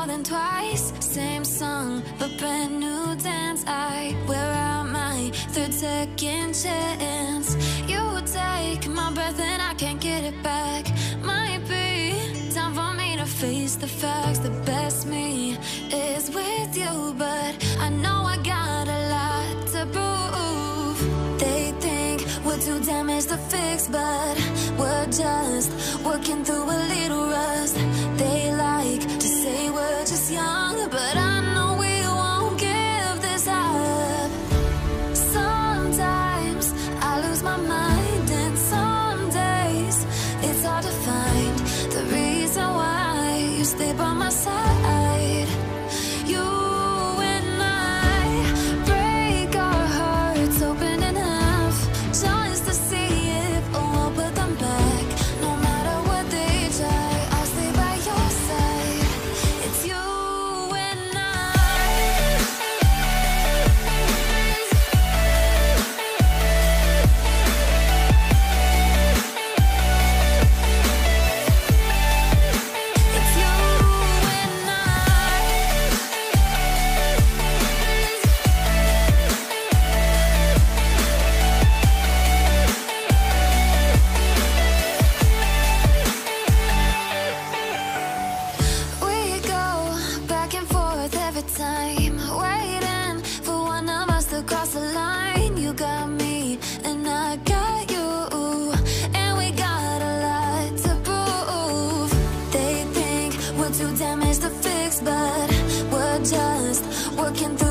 than twice. Same song, but brand new dance. I wear out my third second chance. You take my breath and I can't get it back. Might be time for me to face the facts. The best me is with you, but I know I got a lot to prove. They think we're too damaged to fix, but we're just working through a little rust. They like to say we're just young, but I know we won't give this up. Sometimes I lose my mind, and some days it's hard to find the reason why you stay by my side. You and I break our hearts open in half, just to see if we'll put them back. No matter what they try, I'll stay by your side. It's you and I. It's you and I. We go back and forth every time, waiting for one of us to cross the line. You got me and I got you, and we got a lot to prove. They think we're too damaged to fix, but we're just working through